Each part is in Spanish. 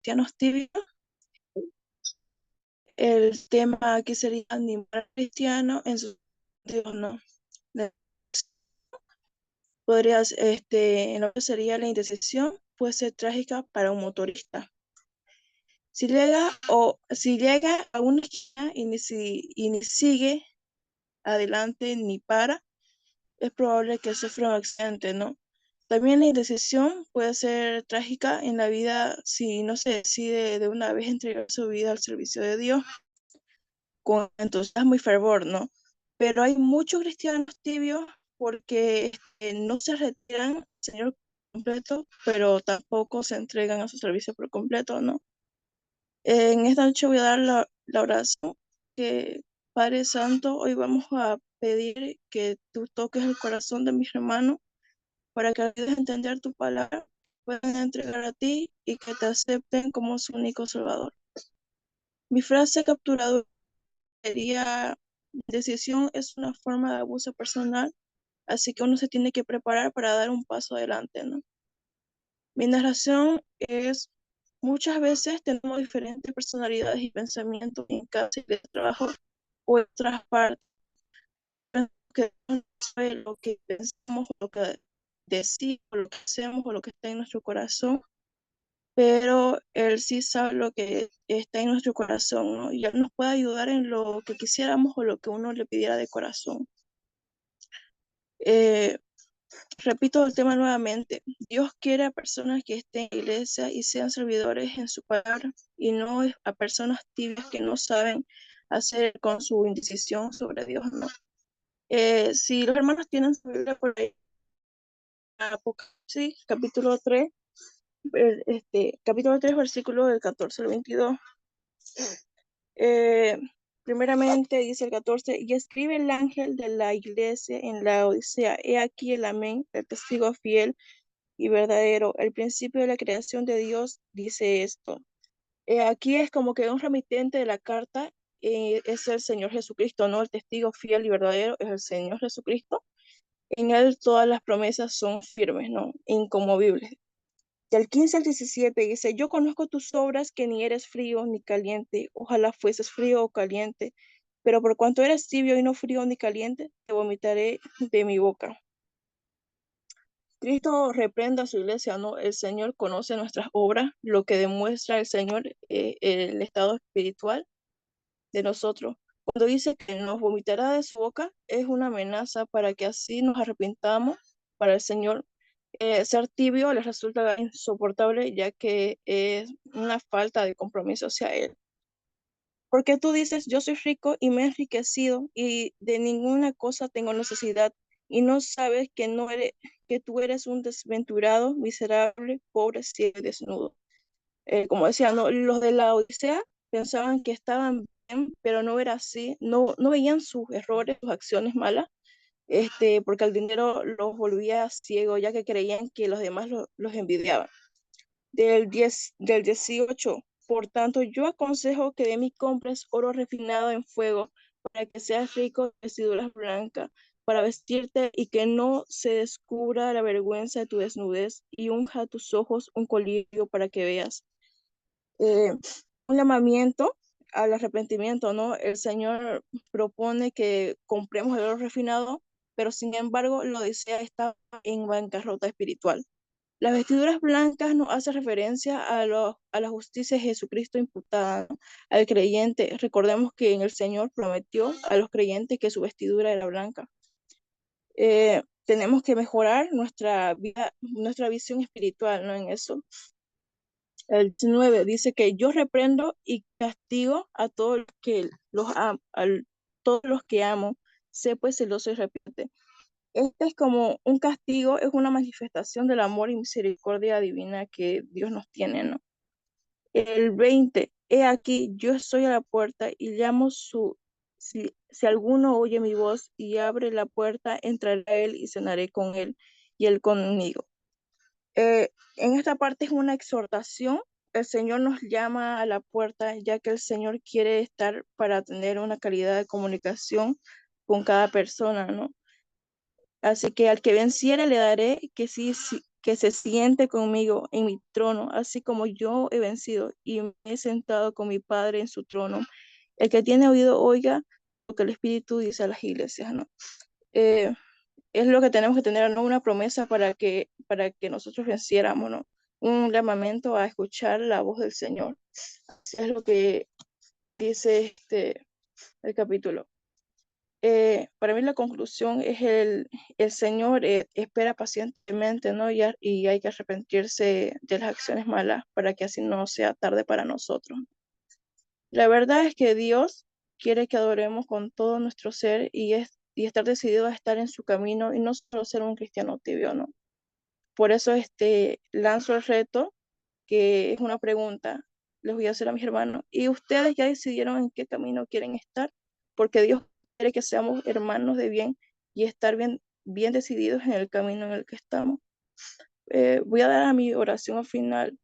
cristianos tibios. El tema aquí sería animar al cristiano en su sentido, ¿no? Podrías, en lo que sería la indecisión, puede ser trágica para un motorista. Si llega a una esquina y ni sigue adelante ni para, es probable que sufra un accidente, ¿no? También la indecisión puede ser trágica en la vida si no se decide de una vez entregar su vida al servicio de Dios con entusiasmo y fervor, ¿no? Pero hay muchos cristianos tibios porque no se retiran al Señor completo, pero tampoco se entregan a su servicio por completo, ¿no? En esta noche voy a dar la oración que, Padre Santo, hoy vamos a pedir que tú toques el corazón de mis hermanos para que ayudes a entender tu palabra, puedan entregar a ti y que te acepten como su único Salvador. Mi frase capturadora sería: decisión es una forma de abuso personal, así que uno se tiene que preparar para dar un paso adelante, ¿no? Mi narración es: muchas veces tenemos diferentes personalidades y pensamientos en casa y de trabajo o en otras partes, que no sabe lo que pensamos, lo que decimos, lo que hacemos o lo que está en nuestro corazón, pero Él sí sabe lo que está en nuestro corazón, ¿no? Y Él nos puede ayudar en lo que quisiéramos o lo que uno le pidiera de corazón. Eh, Repito el tema nuevamente. Dios quiere a personas que estén en la iglesia y sean servidores en su palabra, y no a personas tibias que no saben hacer con su indecisión sobre Dios, ¿no? Si los hermanos tienen su Biblia por ahí, Apocalipsis, capítulo 3, versículo del 14 al 22. Eh, Primeramente dice el 14: y escribe el ángel de la iglesia en la Odisea, he aquí el amén, el testigo fiel y verdadero, el principio de la creación de Dios, dice esto. Aquí es como que un remitente de la carta, es el Señor Jesucristo, ¿no? El testigo fiel y verdadero es el Señor Jesucristo. En él todas las promesas son firmes, ¿no? Inconmovibles. Del 15 al 17 dice: yo conozco tus obras, que ni eres frío ni caliente. Ojalá fueses frío o caliente, pero por cuanto eres tibio y no frío ni caliente, te vomitaré de mi boca. Cristo reprenda a su iglesia, ¿no? El Señor conoce nuestras obras, lo que demuestra el Señor, el estado espiritual de nosotros. Cuando dice que nos vomitará de su boca, es una amenaza para que así nos arrepintamos. Para el Señor, ser tibio les resulta insoportable, ya que es una falta de compromiso hacia Él. Porque tú dices: yo soy rico y me he enriquecido y de ninguna cosa tengo necesidad, y no sabes que tú eres un desventurado, miserable, pobre, ciego y desnudo. Como decía, ¿no? Los de la Odisea pensaban que estaban bien, pero no era así, no veían sus errores, sus acciones malas, porque el dinero los volvía ciegos, ya que creían que los demás los envidiaban. Del 18: por tanto, yo aconsejo que de mí compres oro refinado en fuego, para que seas rico en vestiduras blancas, para vestirte y que no se descubra la vergüenza de tu desnudez, y unja a tus ojos un colirio para que veas. Eh, un llamamiento al arrepentimiento, ¿no? El Señor propone que compremos el oro refinado, pero sin embargo, la Odisea está en bancarrota espiritual. Las vestiduras blancas nos hace referencia a la justicia de Jesucristo imputada, ¿no? Al creyente. Recordemos que en el Señor prometió a los creyentes que su vestidura era blanca. Tenemos que mejorar nuestra vida, nuestra visión espiritual, ¿no? En eso. El 19 dice que yo reprendo y castigo a todos todos los que amo. Sé pues celoso y repite. Este es como un castigo, es una manifestación del amor y misericordia divina que Dios nos tiene, ¿no? El 20: he aquí, yo estoy a la puerta y llamo si alguno oye mi voz y abre la puerta, entraré a él y cenaré con él y él conmigo. En esta parte es una exhortación. El Señor nos llama a la puerta, ya que el Señor quiere estar para tener una calidad de comunicación con cada persona, ¿no? Así que al que venciere le daré que se siente conmigo en mi trono, así como yo he vencido y me he sentado con mi Padre en su trono. El que tiene oído, oiga lo que el Espíritu dice a las iglesias, ¿no? Eh, es lo que tenemos que tener, ¿no? Una promesa para que nosotros venciéramos, ¿no? Un llamamiento a escuchar la voz del Señor. Así es lo que dice el capítulo. Para mí la conclusión es el Señor espera pacientemente, ¿no? Y hay que arrepentirse de las acciones malas para que así no sea tarde para nosotros. La verdad es que Dios quiere que adoremos con todo nuestro ser y estar decidido a estar en su camino y no solo ser un cristiano tibio, ¿no? Por eso lanzo el reto, que es una pregunta, les voy a hacer a mis hermanos. ¿Y ustedes ya decidieron en qué camino quieren estar? Porque Dios quiere que seamos hermanos de bien y estar bien decididos en el camino en el que estamos. Voy a dar a mi oración al final.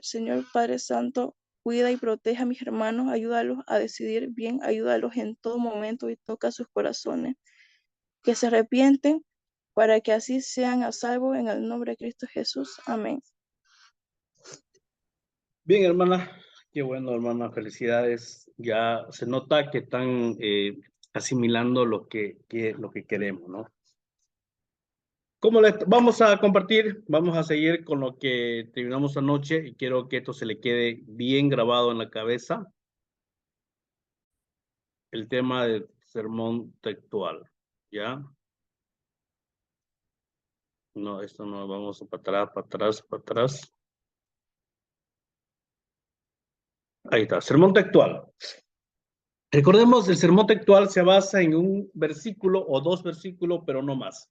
Señor Padre Santo, cuida y protege a mis hermanos, ayúdalos a decidir bien, ayúdalos en todo momento y toca sus corazones, que se arrepienten para que así sean a salvo en el nombre de Cristo Jesús. Amén. Bien, hermana, qué bueno, hermana, felicidades. Ya se nota que están asimilando lo que queremos, ¿no? Vamos a compartir, vamos a seguir con lo que terminamos anoche y quiero que esto se le quede bien grabado en la cabeza. El tema del sermón textual, ¿ya? No, esto no, vamos para atrás. Ahí está, sermón textual. Recordemos, el sermón textual se basa en un versículo o dos versículos, pero no más.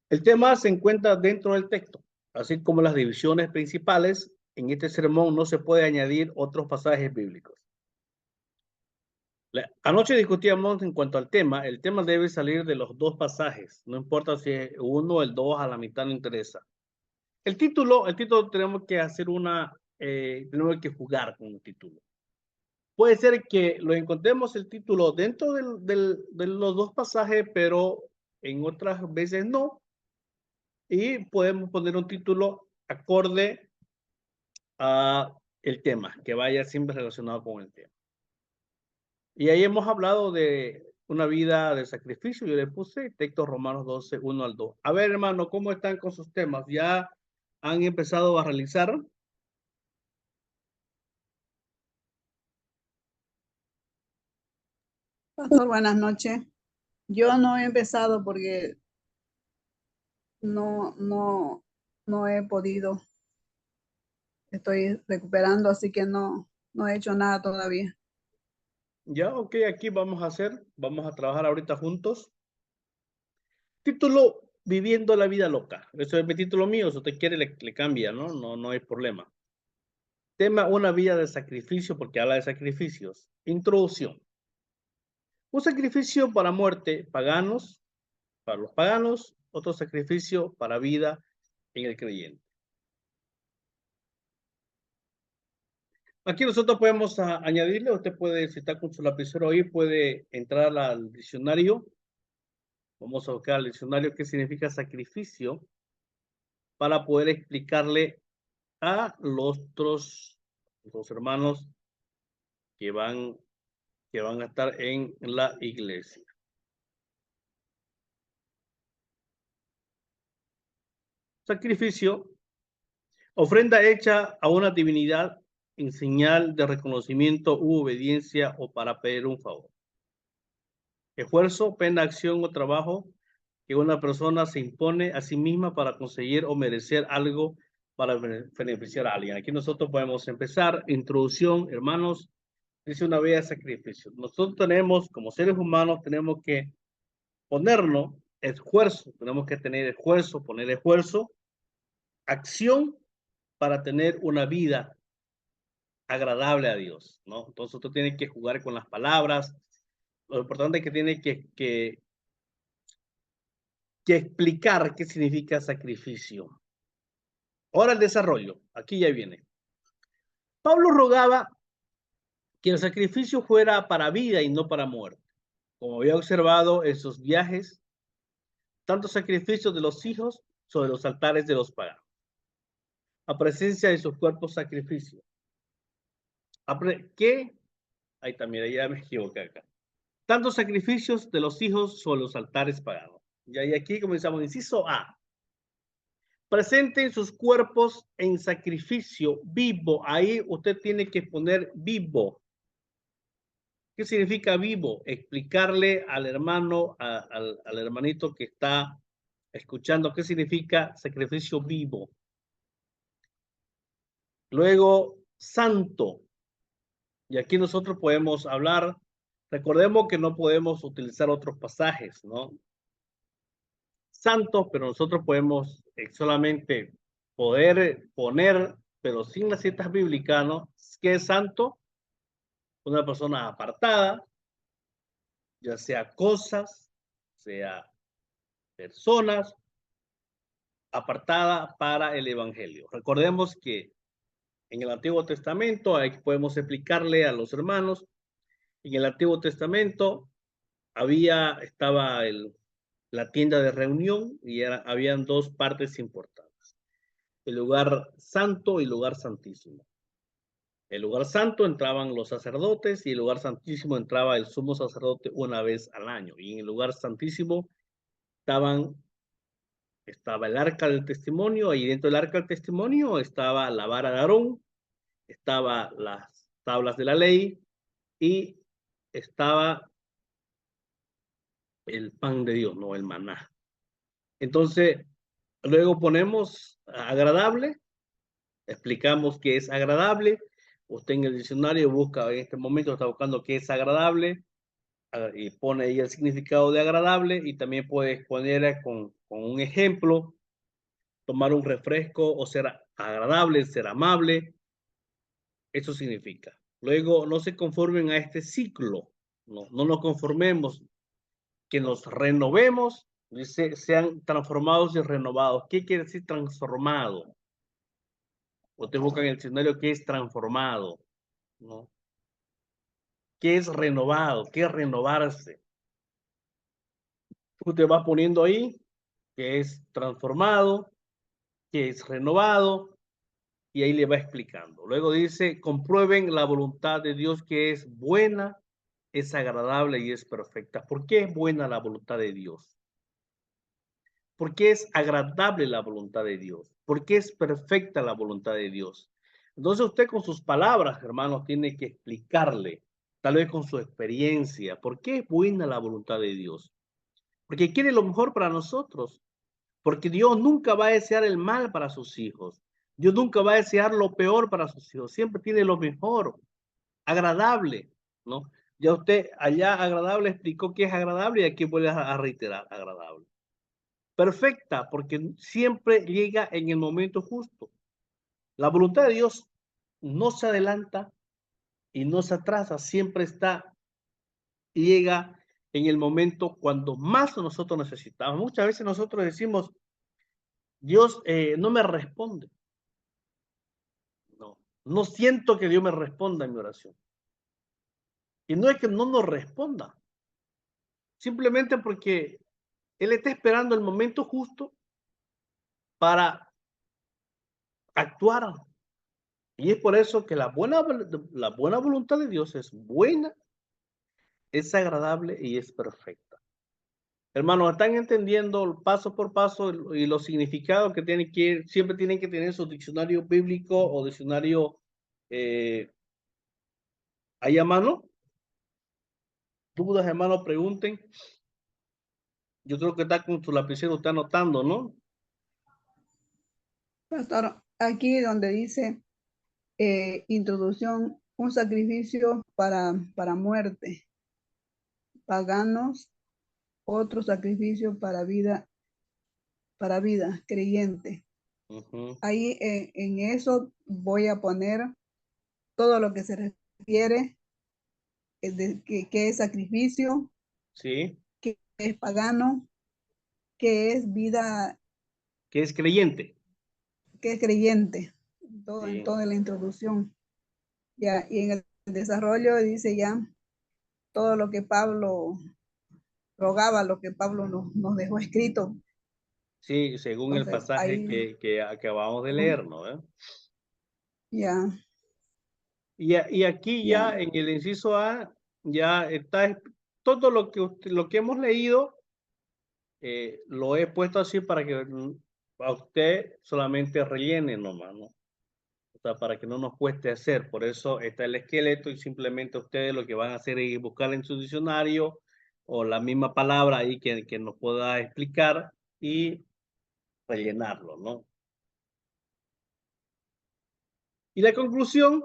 El tema se encuentra dentro del texto, así como las divisiones principales. En este sermón no se puede añadir otros pasajes bíblicos. Anoche discutíamos en cuanto al tema. El tema debe salir de los dos pasajes. No importa si es uno o el dos, a la mitad no interesa. El título tenemos que hacer tenemos que jugar con el título. Puede ser que lo encontremos el título dentro de los dos pasajes, pero en otras veces no. Y podemos poner un título acorde a el tema, que vaya siempre relacionado con el tema. Y ahí hemos hablado de una vida de sacrificio. Yo le puse texto Romanos 12, 1 al 2. A ver, hermano, ¿cómo están con sus temas? ¿Ya han empezado a realizar? Pastor, buenas noches. Yo no he empezado porque no he podido. Estoy recuperando, así que no he hecho nada todavía. Ya, ok, aquí vamos a trabajar ahorita juntos. Título, Viviendo la vida loca. Eso es mi título mío, si usted quiere le cambia, ¿no? No hay problema. Tema, una vida de sacrificio, porque habla de sacrificios. Introducción. Un sacrificio para muerte, paganos, para los paganos, otro sacrificio para vida en el creyente. Aquí nosotros podemos añadirle, usted puede, si está con su lapicero ahí, puede entrar al diccionario. Vamos a buscar el diccionario qué significa sacrificio para poder explicarle a los otros hermanos que van a estar en la iglesia. Sacrificio, ofrenda hecha a una divinidad en señal de reconocimiento u obediencia o para pedir un favor. Esfuerzo, pena, acción o trabajo que una persona se impone a sí misma para conseguir o merecer algo para beneficiar a alguien. Aquí nosotros podemos empezar. Introducción, hermanos, dice una vida de sacrificio. Nosotros tenemos, como seres humanos, tenemos que ponernos esfuerzo, tenemos que tener esfuerzo, poner esfuerzo, acción para tener una vida agradable a Dios, ¿no? Entonces usted tiene que jugar con las palabras. Lo importante es que tiene que explicar qué significa sacrificio. Ahora el desarrollo, aquí ya viene. Pablo rogaba que el sacrificio fuera para vida y no para muerte. Como había observado en sus viajes, tanto sacrificios de los hijos sobre los altares de los paganos, a presencia de sus cuerpos sacrificios. ¿Qué? Ahí también, ya me equivoqué acá. Tantos sacrificios de los hijos sobre los altares paganos. Y ahí aquí comenzamos. Inciso A. Presenten sus cuerpos en sacrificio vivo. Ahí usted tiene que poner vivo. ¿Qué significa vivo? Explicarle al hermano, al hermanito que está escuchando qué significa sacrificio vivo. Luego, santo. Y aquí nosotros podemos hablar, recordemos que no podemos utilizar otros pasajes, ¿no? Santos, pero nosotros podemos solamente poder poner, pero sin las citas bíblicas, ¿no? ¿Qué es santo? Una persona apartada, ya sea cosas, sea personas, apartada para el evangelio. Recordemos que en el Antiguo Testamento, ahí podemos explicarle a los hermanos, en el Antiguo Testamento estaba la tienda de reunión y habían dos partes importantes, el lugar santo y el lugar santísimo. El lugar santo entraban los sacerdotes y el lugar santísimo entraba el sumo sacerdote una vez al año. Y en el lugar santísimo estaba el arca del testimonio, y dentro del arca del testimonio estaba la vara de Aarón, estaba las tablas de la ley y estaba el pan de Dios, no el maná. Entonces, luego ponemos agradable, explicamos qué es agradable. Usted en el diccionario busca, en este momento está buscando qué es agradable y pone ahí el significado de agradable, y también puede poner con un ejemplo, tomar un refresco o ser agradable, ser amable. Eso significa. Luego, no se conformen a este ciclo, no nos conformemos, que nos renovemos, dice, sean transformados y renovados. ¿Qué quiere decir transformado? Usted busca en el diccionario qué es transformado, ¿no? ¿Qué es renovado? ¿Qué es renovarse? Usted va poniendo ahí que es transformado, que es renovado, y ahí le va explicando. Luego dice, comprueben la voluntad de Dios, que es buena, es agradable y es perfecta. ¿Por qué es buena la voluntad de Dios? ¿Por qué es agradable la voluntad de Dios? ¿Por qué es perfecta la voluntad de Dios? Entonces usted con sus palabras, hermanos, tiene que explicarle, tal vez con su experiencia, por qué es buena la voluntad de Dios. Porque quiere lo mejor para nosotros. Porque Dios nunca va a desear el mal para sus hijos. Dios nunca va a desear lo peor para sus hijos. Siempre tiene lo mejor, agradable, ¿no? Ya usted allá agradable explicó qué es agradable, y aquí vuelve a reiterar agradable. Perfecta, porque siempre llega en el momento justo. La voluntad de Dios no se adelanta y no se atrasa, siempre llega en el momento cuando más nosotros necesitamos. Muchas veces nosotros decimos, Dios no me responde. No siento que Dios me responda en mi oración. Y no es que no nos responda, simplemente porque Él está esperando el momento justo para actuar. Y es por eso que la buena voluntad de Dios es buena, es agradable y es perfecta. Hermanos, ¿están entendiendo paso por paso y los significados que siempre tienen que tener su diccionario bíblico o diccionario ahí a mano? ¿Dudas, hermanos? Pregunten. Yo creo que está con su lapicero, está anotando, ¿no? Pastor, aquí donde dice introducción, un sacrificio para muerte, paganos, otro sacrificio para vida, creyente. Ahí en eso voy a poner todo lo que se refiere, que es sacrificio, Sí. que es pagano, que es vida, Que es creyente. que es creyente, Sí. en toda la introducción. Ya, y en el desarrollo dice ya todo lo que Pablo rogaba, lo que Pablo nos dejó escrito Sí, según el Entonces, pasaje ahí, que acabamos de ujú, leer, ¿no? ya, Y aquí ya, ya en el inciso A, ya está todo lo que hemos leído, lo he puesto así para que a usted solamente rellene nomás, ¿no? O sea, para que no nos cueste hacer. Por eso está el esqueleto y simplemente ustedes lo que van a hacer es buscar en su diccionario o la misma palabra ahí que nos pueda explicar y rellenarlo, ¿no? Y la conclusión,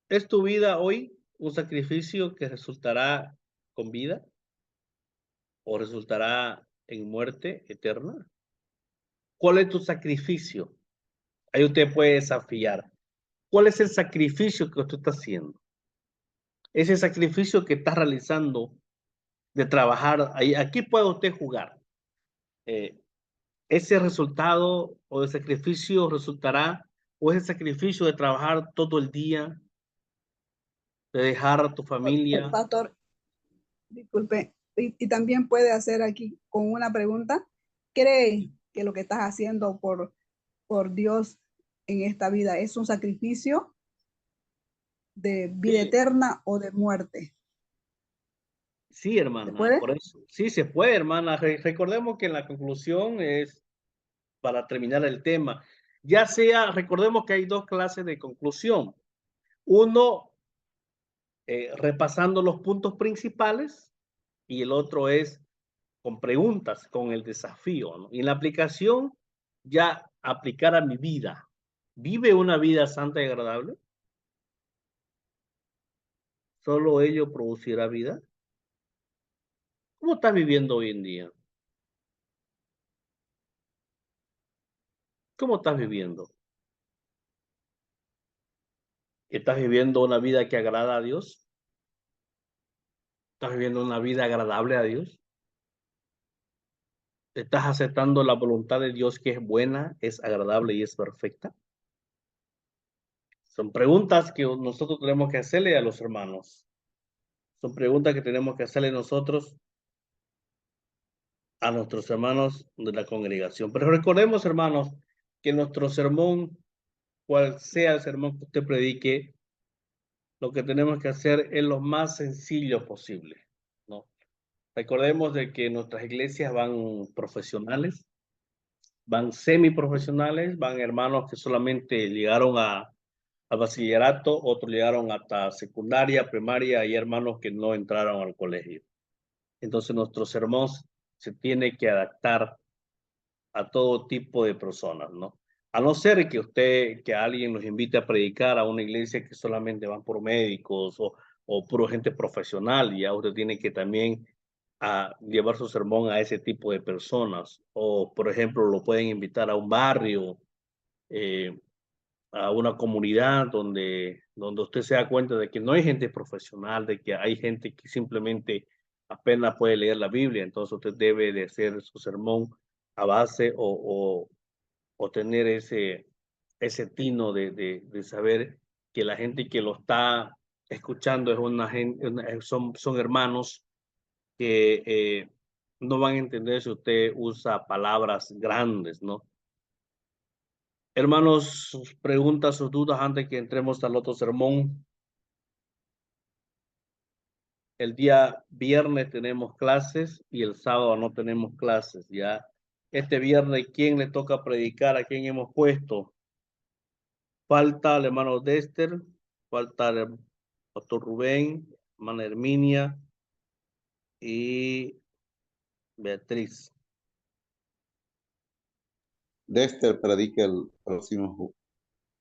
¿es tu vida hoy un sacrificio que resultará con vida o resultará en muerte eterna? ¿Cuál es tu sacrificio? Ahí usted puede desafiar. ¿Cuál es el sacrificio que usted está haciendo? Ese sacrificio que está realizando de trabajar, ahí, aquí puede usted jugar. Eh, ese resultado o de sacrificio resultará, o ese sacrificio de trabajar todo el día, de dejar a tu familia. pastor, disculpe, y también puede hacer aquí con una pregunta, ¿cree que lo que estás haciendo por Dios en esta vida es un sacrificio de vida Sí, eterna o de muerte? sí, ¿Se hermana, puede? por eso. Sí, se puede, hermana. Recordemos que en la conclusión es para terminar el tema. Ya sea, recordemos que hay dos clases de conclusión. Uno, repasando los puntos principales y el otro es con preguntas, con el desafío, ¿no? Y en la aplicación, ya aplicar a mi vida. ¿Vive una vida santa y agradable? ¿Solo ello producirá vida? ¿Cómo estás viviendo hoy en día? ¿Cómo estás viviendo? ¿Estás viviendo una vida que agrada a Dios? ¿Estás viviendo una vida agradable a Dios? ¿Estás aceptando la voluntad de Dios que es buena, es agradable y es perfecta? Son preguntas que nosotros tenemos que hacerle a los hermanos. Son preguntas que tenemos que hacerle nosotros a nuestros hermanos de la congregación. Pero recordemos, hermanos, que nuestro sermón, cual sea el sermón que usted predique, lo que tenemos que hacer es lo más sencillo posible, ¿no? Recordemos de que nuestras iglesias van profesionales, van semiprofesionales, van hermanos que solamente llegaron al bachillerato, otros llegaron hasta secundaria, primaria, y hermanos que no entraron al colegio. Entonces nuestro sermón se tiene que adaptar a todo tipo de personas, ¿no? A no ser que alguien nos invite a predicar a una iglesia que solamente van por médicos o puro gente profesional, y ya usted tiene que también llevar su sermón a ese tipo de personas. O, por ejemplo, lo pueden invitar a un barrio, eh, a una comunidad donde usted se da cuenta de que no hay gente profesional, de que hay gente que simplemente apenas puede leer la Biblia. Entonces usted debe de hacer su sermón a base o tener ese tino de saber que la gente que lo está escuchando es una gente, son hermanos que no van a entender si usted usa palabras grandes, ¿no? Hermanos, sus preguntas, sus dudas antes que entremos al otro sermón. El día viernes tenemos clases y el sábado no tenemos clases, ¿ya? Este viernes, ¿quién le toca predicar? ¿A quién hemos puesto? Falta el hermano Dexter, falta el pastor Rubén, hermana Herminia y Beatriz. Dexter predica el próximo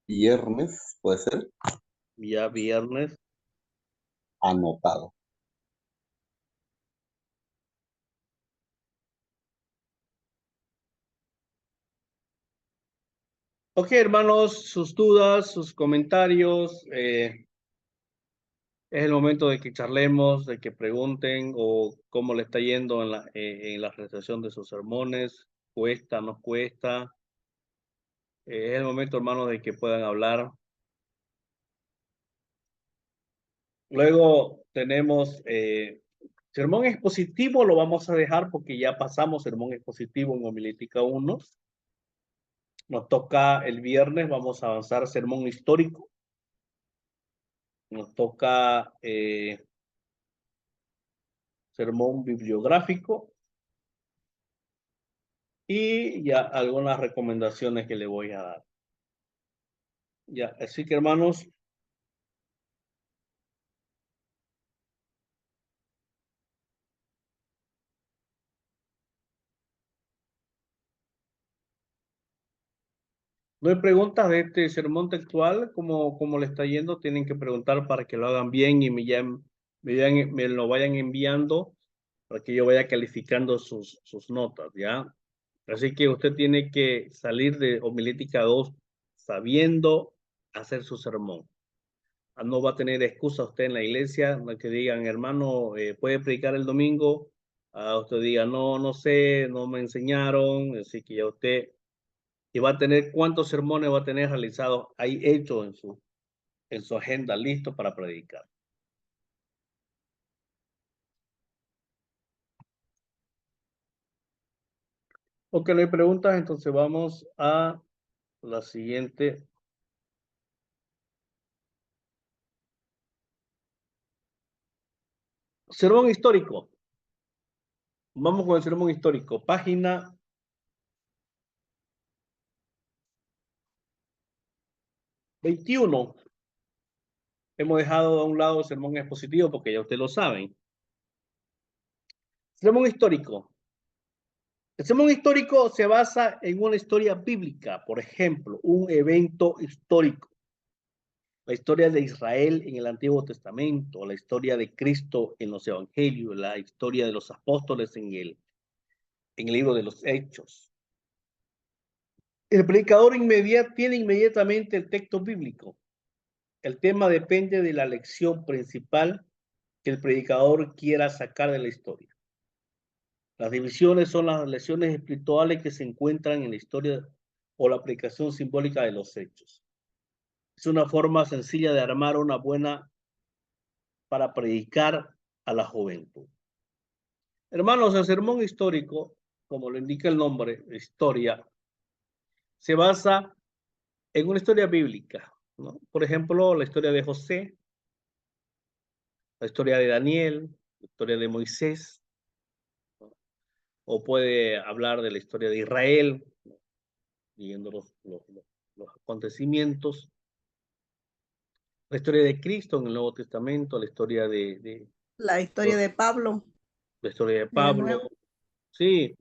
viernes, ¿puede ser? Ya viernes. Anotado. Ok, hermanos, sus dudas, sus comentarios. Es el momento de que charlemos, de que pregunten o cómo le está yendo en la realización de sus sermones. ¿Cuesta, no cuesta? Es el momento, hermanos, de que puedan hablar. Luego tenemos Sermón expositivo lo vamos a dejar porque ya pasamos sermón expositivo en homilítica 1. Nos toca el viernes, vamos a avanzar sermón histórico. Nos toca sermón bibliográfico. Y ya algunas recomendaciones que le voy a dar. Ya, así que hermanos, no hay preguntas de este sermón textual, como le está yendo, tienen que preguntar para que lo hagan bien y me lo vayan enviando para que yo vaya calificando sus notas, ¿ya? Así que usted tiene que salir de homilítica 2 sabiendo hacer su sermón. No va a tener excusa usted en la iglesia, no que digan, hermano, puede predicar el domingo. Usted diga, no, no sé, no me enseñaron, así que ya usted, y va a tener cuántos sermones va a tener realizados ahí hechos en su agenda, listo para predicar. Ok, no hay preguntas, entonces vamos a la siguiente. Sermón histórico. Vamos con el sermón histórico. Página 21. Hemos dejado a un lado el sermón expositivo porque ya ustedes lo saben. Sermón histórico. El sermón histórico se basa en una historia bíblica, por ejemplo, un evento histórico. La historia de Israel en el Antiguo Testamento, la historia de Cristo en los Evangelios, la historia de los apóstoles en el libro de los Hechos. El predicador tiene inmediatamente el texto bíblico. El tema depende de la lección principal que el predicador quiera sacar de la historia. Las divisiones son las lecciones espirituales que se encuentran en la historia o la aplicación simbólica de los hechos. Es una forma sencilla de armar una buena para predicar a la juventud. Hermanos, el sermón histórico, como lo indica el nombre, historia, se basa en una historia bíblica, ¿no? Por ejemplo, la historia de José, la historia de Daniel, la historia de Moisés, ¿no? O puede hablar de la historia de Israel, ¿no? Siguiendo los acontecimientos, la historia de Cristo en el Nuevo Testamento, la historia La historia de Pablo la historia de en el Pablo. Nuevo. Sí,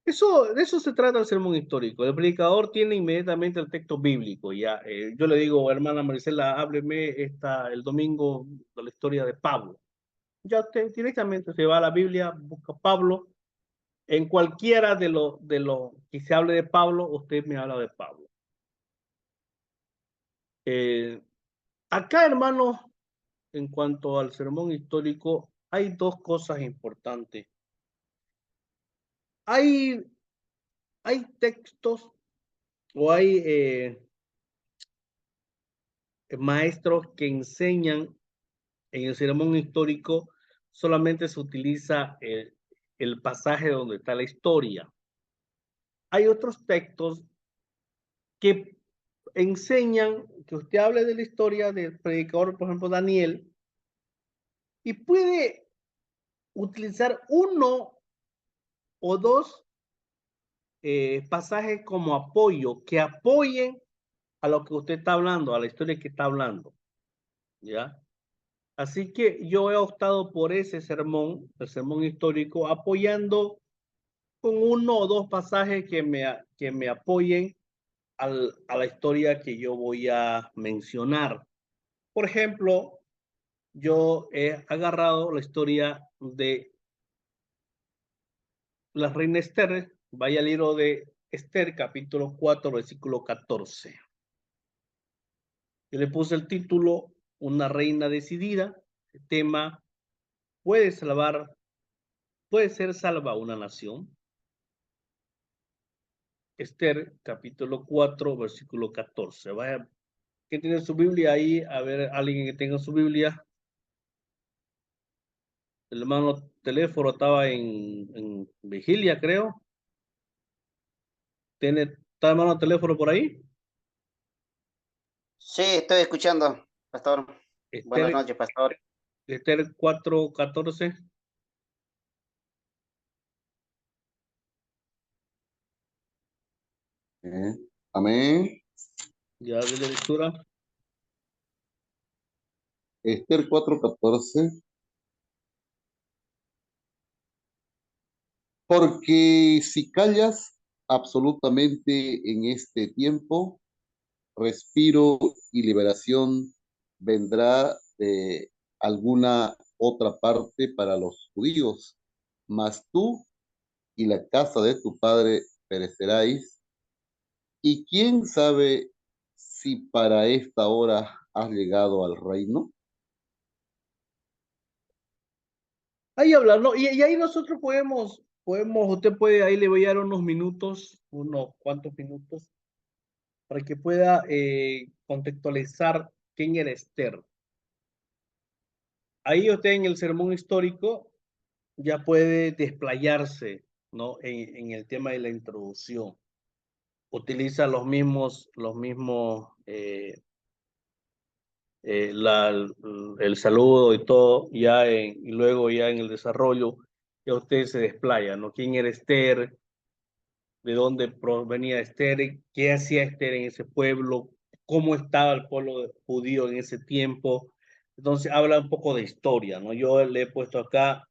de eso se trata el sermón histórico. El predicador tiene inmediatamente el texto bíblico. Ya, yo le digo, hermana Marisela, hábleme el domingo de la historia de Pablo. Ya usted directamente se va a la Biblia, busca Pablo. En cualquiera de lo que se hable de Pablo, usted me habla de Pablo. Acá, hermanos, en cuanto al sermón histórico, hay dos cosas importantes. Hay textos o hay maestros que enseñan en el sermón histórico, solamente se utiliza el pasaje donde está la historia. Hay otros textos que enseñan que usted hable de la historia del predicador, por ejemplo, Daniel, y puede utilizar uno o dos pasajes como apoyo, que apoyen a lo que usted está hablando, a la historia que está hablando, ¿ya? Así que yo he optado por ese sermón, el sermón histórico, apoyando con uno o dos pasajes que me apoyen a la historia que yo voy a mencionar. Por ejemplo, yo he agarrado la historia de la reina Esther. Vaya al libro de Esther, capítulo 4, versículo 14. Yo le puse el título, Una reina decidida. El tema, ¿puede ser salva una nación? Esther, capítulo 4, versículo 14. Vaya, ¿quién tiene su Biblia ahí? A ver, alguien que tenga su Biblia. el hermano teléfono estaba en vigilia, creo. ¿Está el hermano teléfono por ahí? Sí, estoy escuchando, pastor. Buenas Esther, noches, pastor. Esther 4:14. Amén. Ya de la lectura. Esther 4:14. Porque si callas absolutamente en este tiempo, respiro y liberación vendrá de alguna otra parte para los judíos, mas tú y la casa de tu padre pereceráis. ¿Y quién sabe si para esta hora has llegado al reino? Ahí hablando, y ahí nosotros usted puede, ahí le voy a dar unos minutos, unos cuantos minutos, para que pueda contextualizar quién era Esther. Ahí usted en el sermón histórico ya puede desplayarse, ¿no? En el tema de la introducción. Utiliza el saludo y todo, y luego ya en el desarrollo, ya usted se desplaya, ¿no? ¿Quién era Esther? ¿De dónde provenía Esther? ¿Qué hacía Esther en ese pueblo? ¿Cómo estaba el pueblo judío en ese tiempo? Entonces habla un poco de historia, ¿no? Yo le he puesto acá,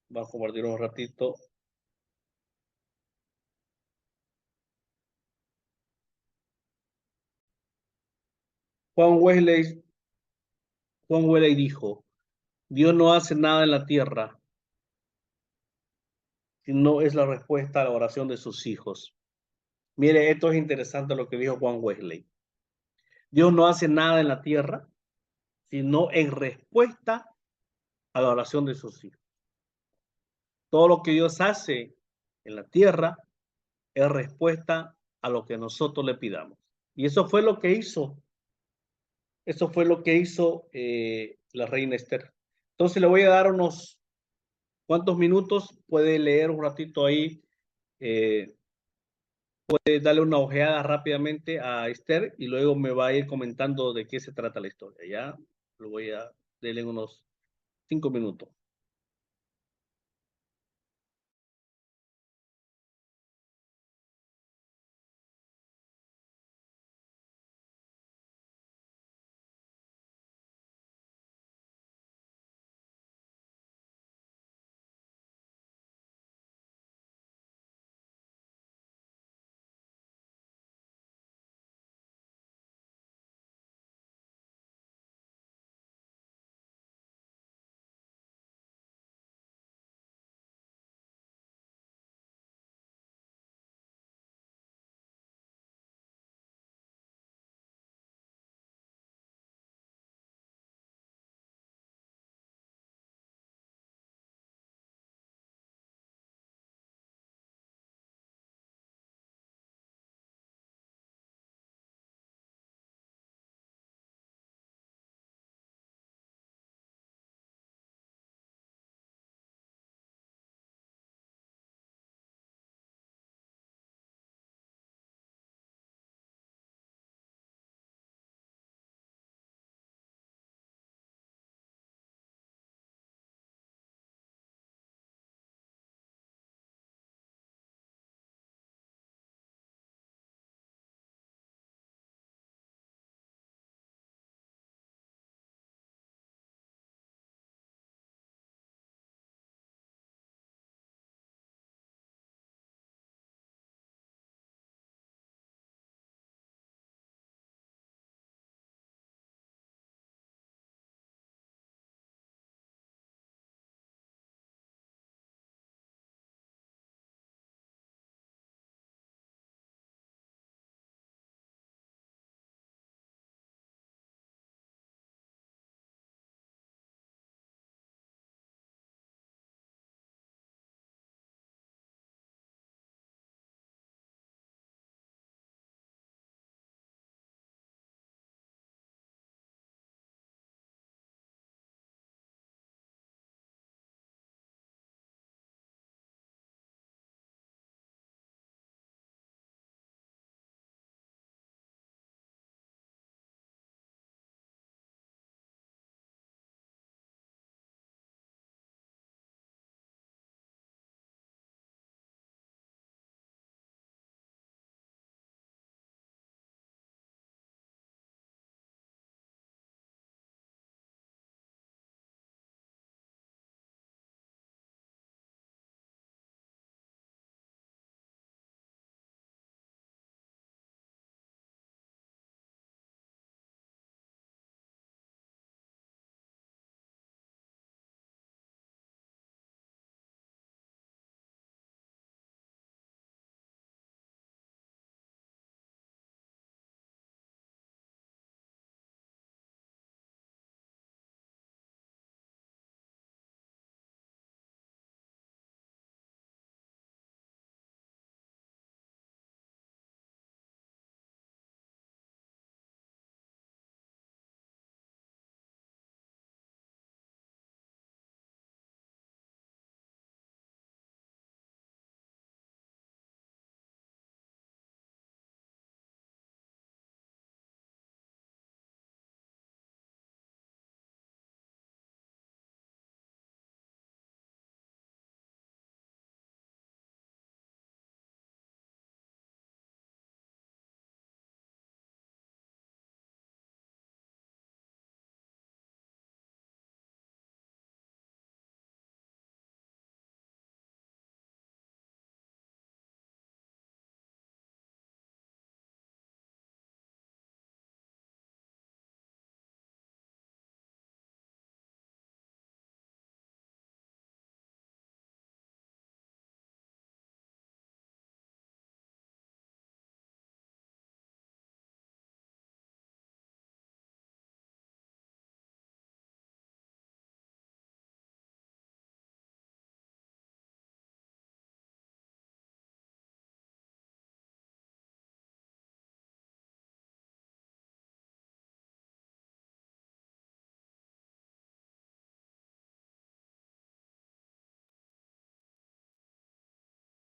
vamos a compartir un ratito. Juan Wesley, Juan Wesley dijo, Dios no hace nada en la tierra, sino es la respuesta a la oración de sus hijos. Mire, esto es interesante lo que dijo Juan Wesley. Dios no hace nada en la tierra, sino en respuesta a la oración de sus hijos. Todo lo que Dios hace en la tierra es respuesta a lo que nosotros le pidamos. Y eso fue lo que hizo la reina Esther. Entonces le voy a dar unos cuantos minutos, puede leer un ratito ahí, puede darle una ojeada rápidamente a Esther y luego me va a ir comentando de qué se trata la historia. Ya lo voy a darle unos 5 minutos.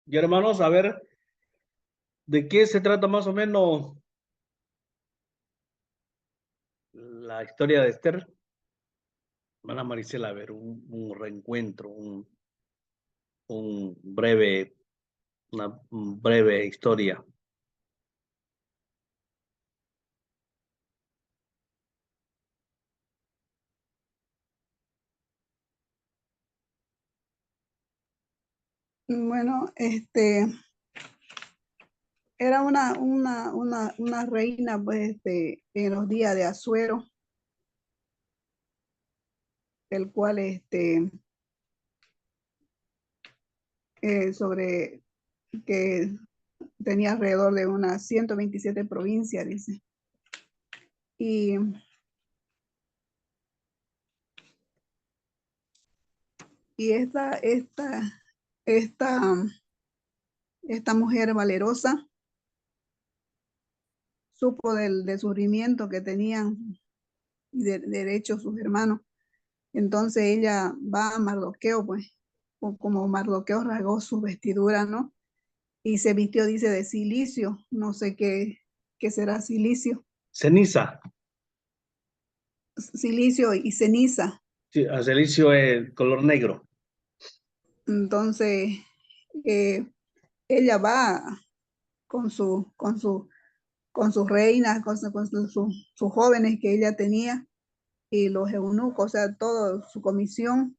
Y hermanos, a ver, ¿de qué se trata más o menos la historia de Esther? Hermana Marisela, a ver, un reencuentro, un breve, una breve historia. Bueno, era una reina, pues, en los días de Asuero, el cual, sobre que tenía alrededor de unas 127 provincias, dice. Y esta mujer valerosa supo del sufrimiento que tenían y de derecho sus hermanos. Entonces ella va a Mardoqueo, pues, como Mardoqueo rasgó su vestidura, ¿no? Y se vistió, dice, de cilicio, no sé qué será cilicio. Ceniza. Cilicio y ceniza. Sí, a cilicio es color negro. Entonces, ella va con sus reinas, con sus jóvenes que ella tenía, y los eunucos, o sea, toda su comisión,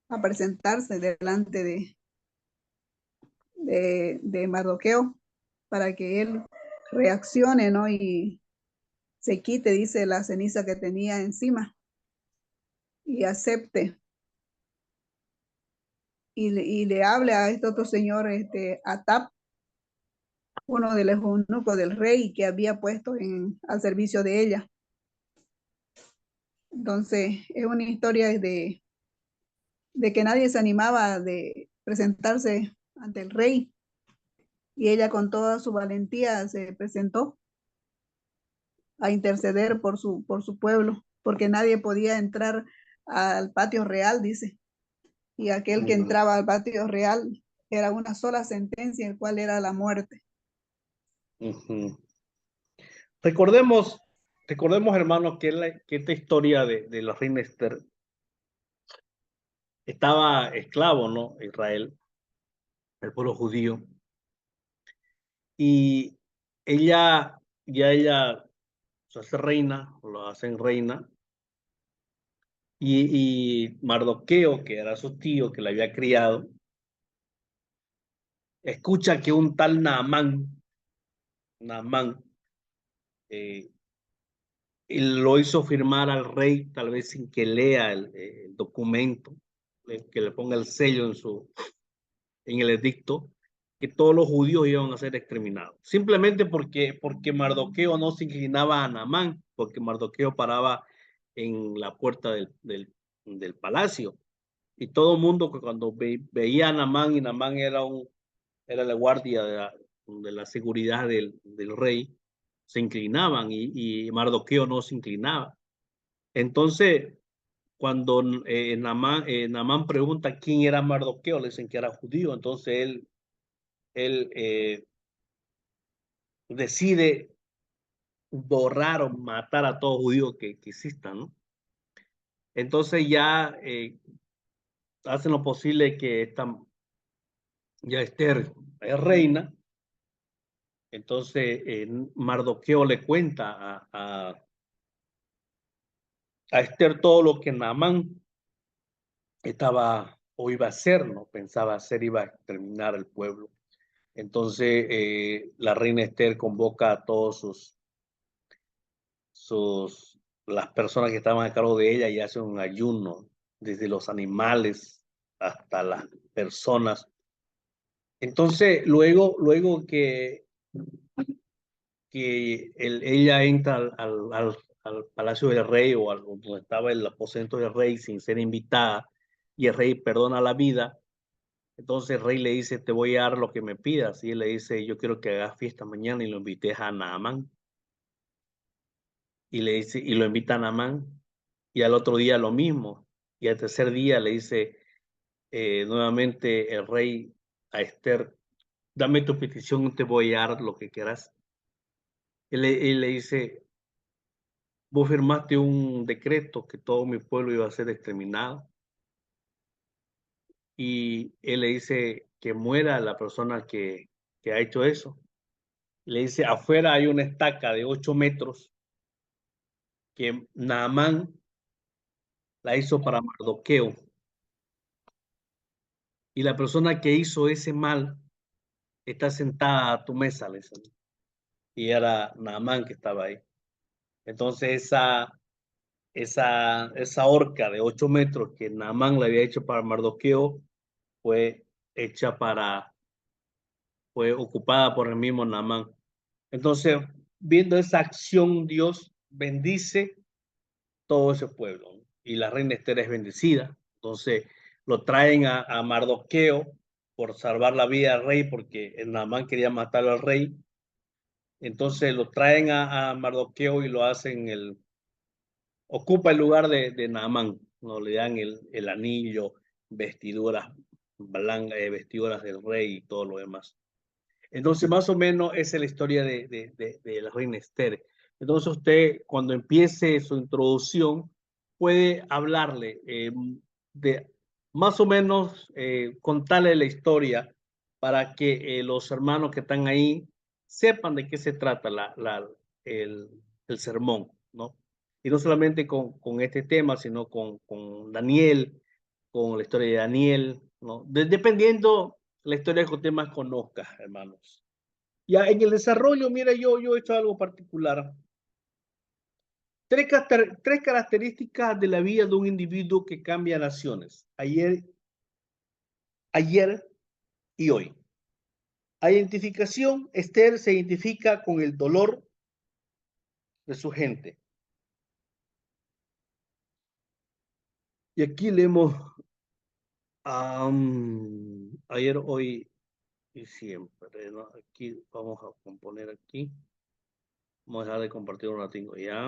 a presentarse delante de Mardoqueo para que él reaccione, ¿no? Y se quite, dice, la ceniza que tenía encima y acepte. Y le hable a este otro señor, Atap, uno de los eunucos del rey que había puesto al servicio de ella. Entonces, es una historia de que nadie se animaba de presentarse ante el rey, y ella con toda su valentía se presentó a interceder por su pueblo, porque nadie podía entrar al patio real, dice, y aquel que entraba al patio real era una sola sentencia, el cual era la muerte. Recordemos, hermanos, que esta historia de la reina Esther estaba esclavo, ¿no? Israel, el pueblo judío. Y ella se hace reina, lo hacen reina. Y Mardoqueo, que era su tío, que la había criado, escucha que un tal Naamán lo hizo firmar al rey, tal vez sin que lea el documento, que le ponga el sello en el edicto, que todos los judíos iban a ser exterminados. Simplemente porque Mardoqueo no se inclinaba a Naamán, porque Mardoqueo paraba en la puerta del palacio. Y todo el mundo que cuando veía a Naamán, y Naamán era la guardia de la seguridad del rey, se inclinaban, y Mardoqueo no se inclinaba. Entonces, cuando Naamán pregunta quién era Mardoqueo, le dicen que era judío. Entonces él decide borrar o matar a todo judío que exista, ¿no? Entonces ya hacen lo posible que ya Esther es reina. Entonces Mardoqueo le cuenta a Esther todo lo que Naamán estaba o iba a hacer, ¿no? Pensaba hacer, iba a exterminar el pueblo. Entonces la reina Esther convoca a todos las personas que estaban a cargo de ella, y hace un ayuno, desde los animales hasta las personas. Entonces, luego que ella entra al palacio del rey, o donde estaba el aposento del rey, sin ser invitada, y el rey perdona la vida. Entonces el rey le dice: te voy a dar lo que me pidas. Y él le dice: yo quiero que hagas fiesta mañana, y lo invites a Naamán. Y le dice, y lo invita a Naamán, y al otro día lo mismo, y al tercer día le dice nuevamente el rey a Esther: dame tu petición, te voy a dar lo que quieras. Él le dice, vos firmaste un decreto que todo mi pueblo iba a ser exterminado. Y él le dice que muera la persona que ha hecho eso. Le dice, afuera hay una estaca de 8 metros que Naamán la hizo para Mardoqueo. Y la persona que hizo ese mal está sentada a tu mesa, le dice. Y era Naamán que estaba ahí. Entonces esa horca de 8 metros que Naamán le había hecho para Mardoqueo fue hecha fue ocupada por el mismo Naamán. Entonces, viendo esa acción, Dios bendice todo ese pueblo, ¿no? Y la reina Esther es bendecida. Entonces, lo traen a Mardoqueo por salvar la vida del rey, porque el Naamán quería matar al rey. Entonces, lo traen a Mardoqueo y lo hacen ocupa el lugar de Naamán, ¿no? Le dan el anillo, vestiduras blancas, vestiduras del rey y todo lo demás. Entonces, más o menos esa es la historia de la reina Esther. Entonces, usted, cuando empiece su introducción, puede hablarle de más o menos contarle la historia para que los hermanos que están ahí sepan de qué se trata el sermón, ¿no? Y no solamente con este tema, sino con Daniel, con la historia de Daniel, ¿no? Dependiendo la historia que usted más conozca, hermanos. Ya en el desarrollo, mira, yo he hecho algo particular. Tres características de la vida de un individuo que cambia naciones. Ayer y hoy. A identificación, Esther se identifica con el dolor de su gente. Y aquí leemos ayer, hoy y siempre, ¿no? Aquí vamos a componer aquí. Vamos a dejar de compartir un ratito ya.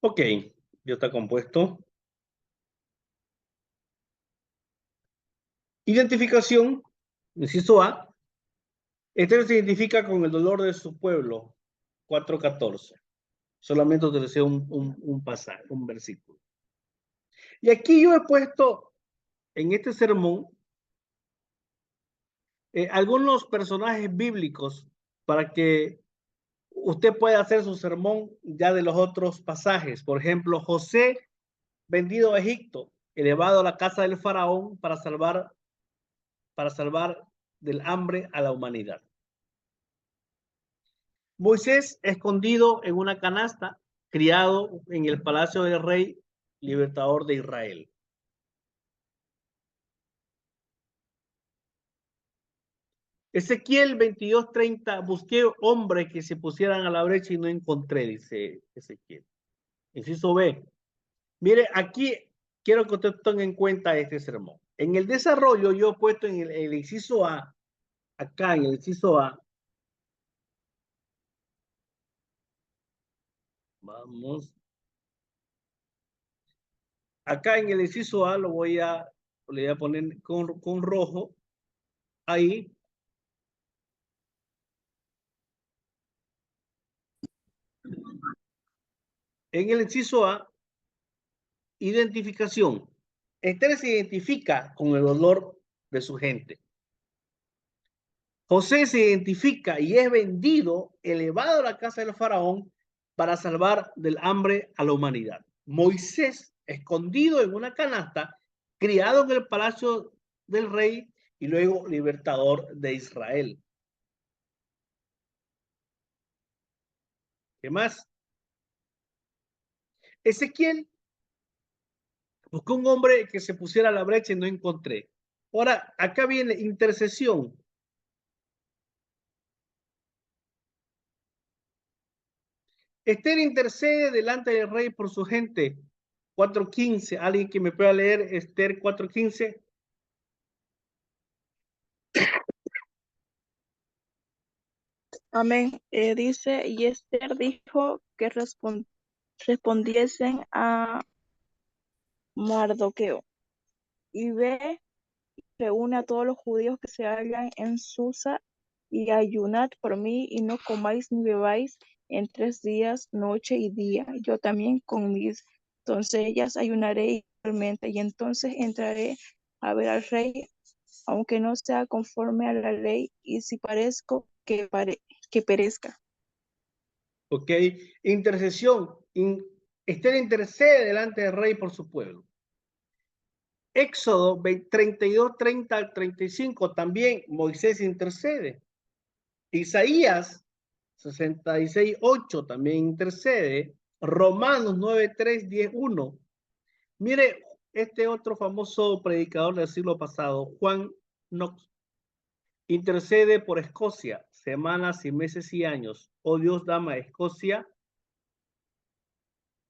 Ok, ya está compuesto. Identificación, inciso A. Esther se identifica con el dolor de su pueblo, 4:14. Solamente utilicé un pasaje, un versículo. Y aquí yo he puesto en este sermón algunos personajes bíblicos para que usted pueda hacer su sermón ya de los otros pasajes. Por ejemplo, José vendido a Egipto, elevado a la casa del faraón para salvar del hambre a la humanidad. Moisés escondido en una canasta, criado en el palacio del rey, libertador de Israel. Ezequiel 22:30, busqué hombres que se pusieran a la brecha y no encontré, dice Ezequiel. Inciso B. Mire, aquí quiero que usted tome en cuenta este sermón. En el desarrollo yo he puesto en el inciso A, acá en el inciso A, vamos, acá en el inciso A le voy a poner con rojo, ahí. En el inciso A, identificación. Esther se identifica con el dolor de su gente. José se identifica y es vendido, elevado a la casa del faraón para salvar del hambre a la humanidad. Moisés, escondido en una canasta, criado en el palacio del rey y luego libertador de Israel. ¿Qué más? Ezequiel buscó un hombre que se pusiera a la brecha y no encontré. Ahora, acá viene intercesión. Esther intercede delante del rey por su gente. 4:15. ¿Alguien que me pueda leer Esther 4:15? Amén. Dice, y Esther dijo que respondiesen a Mardoqueo. Y ve, reúne a todos los judíos que se hallan en Susa y ayunad por mí y no comáis ni bebáis en 3 días, noche y día. Yo también con mis doncellas ayunaré igualmente y entonces entraré a ver al rey, aunque no sea conforme a la ley, y si parezco que perezca. Ok, intercesión. Esther intercede delante del rey por su pueblo. Éxodo 32, 30 al 35, también Moisés intercede. Isaías 66, 8 también intercede. Romanos 9, 3, 10, 1. Mire, este otro famoso predicador del siglo pasado, Juan Knox, intercede por Escocia, semanas y meses y años. Oh Dios, dame a Escocia.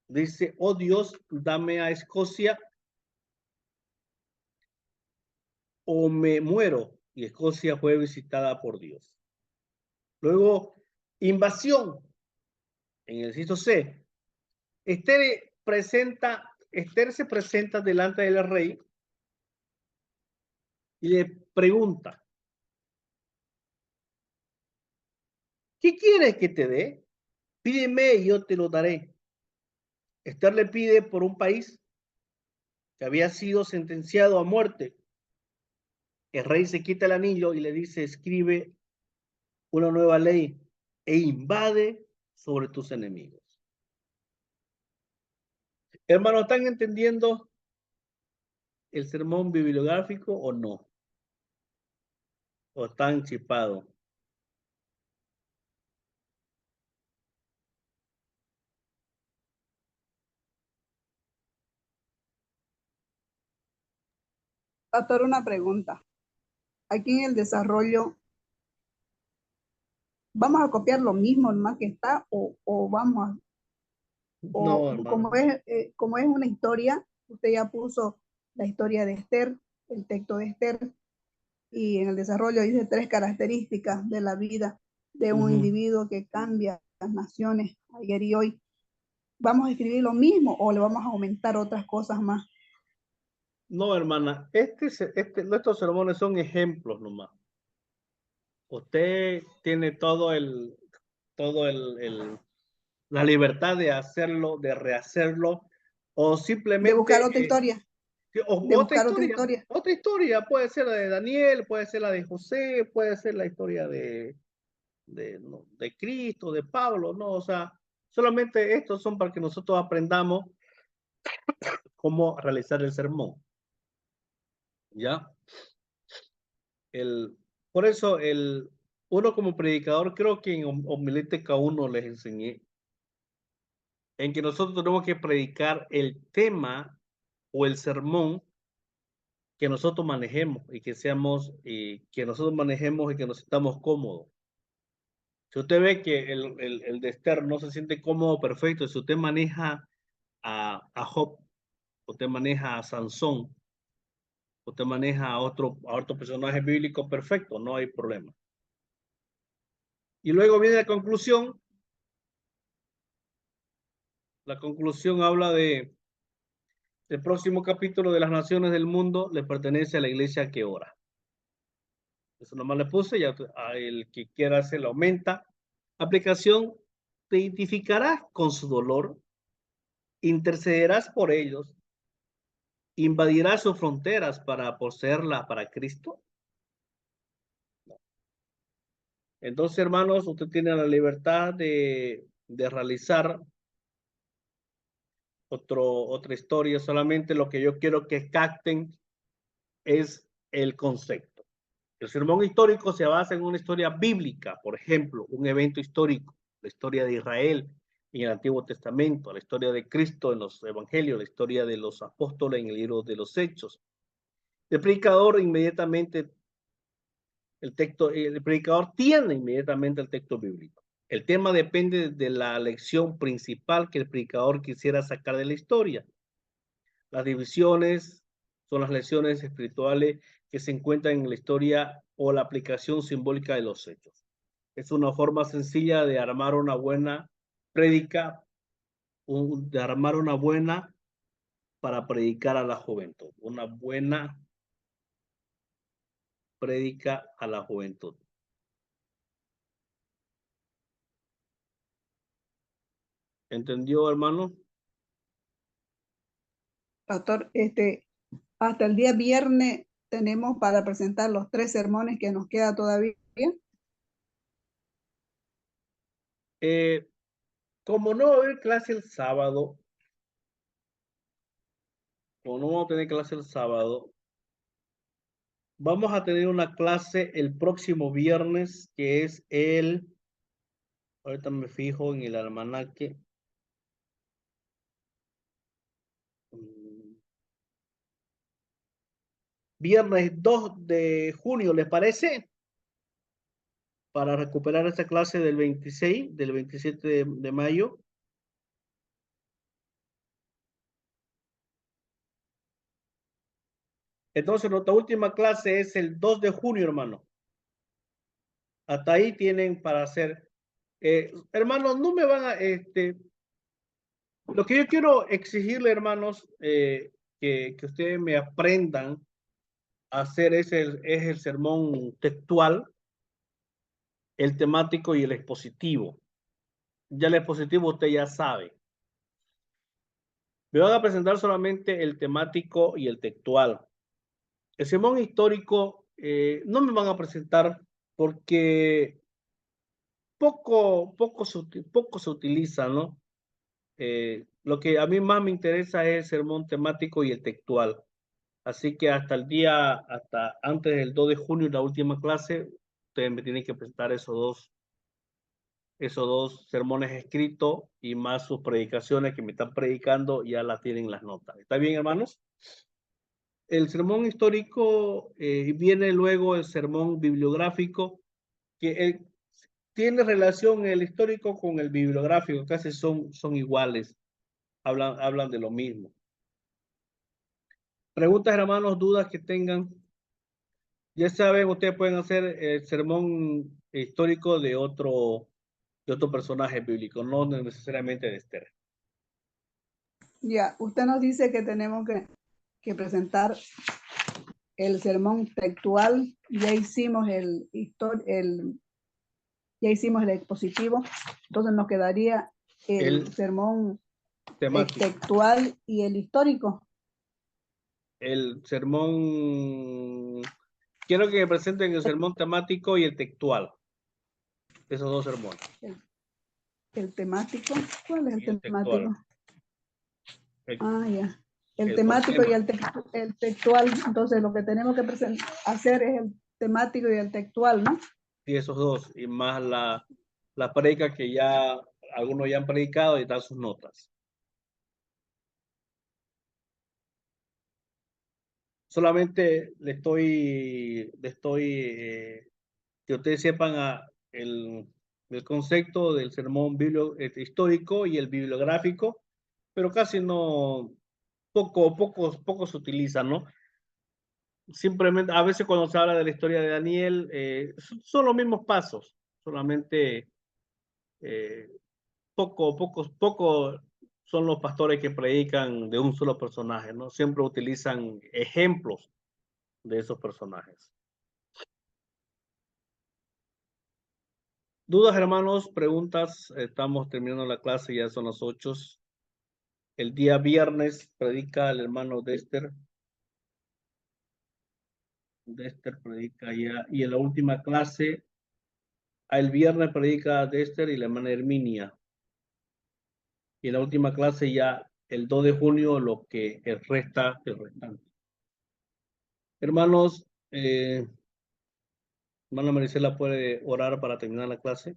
Dice, oh Dios, dame a Escocia o me muero. Y Escocia fue visitada por Dios. Luego, invasión. En el inciso C. Esther se presenta delante del rey y le pregunta, ¿qué quieres que te dé? Pídeme y yo te lo daré. Esther le pide por un país que había sido sentenciado a muerte. El rey se quita el anillo y le dice, escribe una nueva ley e invade sobre tus enemigos. Hermanos, ¿están entendiendo el sermón bibliográfico o no? ¿O están chipados? Pastor, una pregunta. Aquí en el desarrollo, ¿vamos a copiar lo mismo más que está o vamos a, o No, hermano. como es una historia, usted ya puso la historia de Esther, el texto de Esther, y en el desarrollo dice 3 características de la vida de un individuo que cambia las naciones ayer y hoy. ¿Vamos a escribir lo mismo o le vamos a aumentar otras cosas más? No, hermana, nuestros sermones son ejemplos nomás. Usted tiene la libertad de hacerlo, de rehacerlo, o De simplemente, buscar otra historia. De buscar otra historia. otra historia, puede ser la de Daniel, puede ser la de José, puede ser la historia de Cristo, de Pablo, no, o sea, solamente estos son para que nosotros aprendamos cómo realizar el sermón. ¿Ya? Por eso, uno como predicador, creo que en Homilética 1 les enseñé, en que nosotros tenemos que predicar el tema o el sermón que nosotros manejemos y que nosotros manejemos y que nos sintamos cómodos. Si usted ve que el de Esther no se siente cómodo, perfecto. Si usted maneja a Job, usted maneja a Sansón, usted maneja a otro personaje bíblico, perfecto, no hay problema. Y luego viene la conclusión. La conclusión habla el próximo capítulo de las naciones del mundo le pertenece a la iglesia que ora. Eso nomás le puse, ya el que quiera hacer la aumenta. Aplicación, te identificarás con su dolor, intercederás por ellos, invadirás sus fronteras para poseerla para Cristo. Entonces, hermanos, usted tiene la libertad de realizar otra historia. Solamente lo que yo quiero que capten es el concepto. El sermón histórico se basa en una historia bíblica, por ejemplo, un evento histórico, la historia de Israel en el Antiguo Testamento, la historia de Cristo en los Evangelios, la historia de los apóstoles en el libro de los Hechos. El predicador inmediatamente, el predicador tiene inmediatamente el texto bíblico. El tema depende de la lección principal que el predicador quisiera sacar de la historia. Las divisiones son las lecciones espirituales que se encuentran en la historia o la aplicación simbólica de los hechos. Es una forma sencilla de armar una buena prédica, de armar una buena para predicar a la juventud. Una buena prédica a la juventud. ¿Entendió, hermano? Pastor, hasta el día viernes tenemos para presentar los 3 sermones que nos queda todavía. Como no va a haber clase el sábado, como no vamos a tener clase el sábado, vamos a tener una clase el próximo viernes, que es ahorita me fijo en el almanaque. Viernes 2 de junio, ¿les parece? Para recuperar esa clase del 26, del 27 de mayo. Entonces, nuestra última clase es el 2 de junio, hermano. Hasta ahí tienen para hacer. Hermanos, no me van a... lo que yo quiero exigirle, hermanos, que ustedes me aprendan a hacer es el sermón textual, el temático y el expositivo. Ya el expositivo usted ya sabe. Me van a presentar solamente el temático y el textual. El sermón histórico no me van a presentar porque poco se utiliza, ¿no? Lo que a mí más me interesa es el sermón temático y el textual. Así que hasta antes del 2 de junio, la última clase, ustedes me tienen que presentar esos dos sermones escritos y más sus predicaciones que me están predicando, ya las tienen las notas. ¿Está bien, hermanos? El sermón histórico viene luego el sermón bibliográfico, que tiene relación el histórico con el bibliográfico, casi son iguales, hablan de lo mismo. Preguntas, hermanos, dudas que tengan. Ya saben, ustedes pueden hacer el sermón histórico de otro personaje bíblico, no necesariamente de Esther. Ya, usted nos dice que tenemos que presentar el sermón textual. Ya hicimos ya hicimos el expositivo, entonces nos quedaría el sermón textual y el histórico. El sermón, quiero que me presenten el sermón temático y el textual. Esos dos sermones. El temático, ¿cuál es el temático? Ya. El temático y el textual, entonces lo que tenemos que hacer es el temático y el textual, ¿no? Sí, esos dos, y más la predica que ya algunos ya han predicado y dan sus notas. Solamente le estoy que ustedes sepan el concepto del sermón histórico y el bibliográfico, pero casi no, poco se utiliza, ¿no? Simplemente, a veces cuando se habla de la historia de Daniel, son los mismos pasos, solamente poco son los pastores que predican de un solo personaje, ¿no? Siempre utilizan ejemplos de esos personajes. ¿Dudas, hermanos? ¿Preguntas? Estamos terminando la clase, ya son las 8. El día viernes predica el hermano Dexter. Dexter predica ya. Y en la última clase, el viernes predica Dexter y la hermana Herminia. Y en la última clase ya, el 2 de junio, lo que resta, el restante. Hermanos, hermana Marisela puede orar para terminar la clase.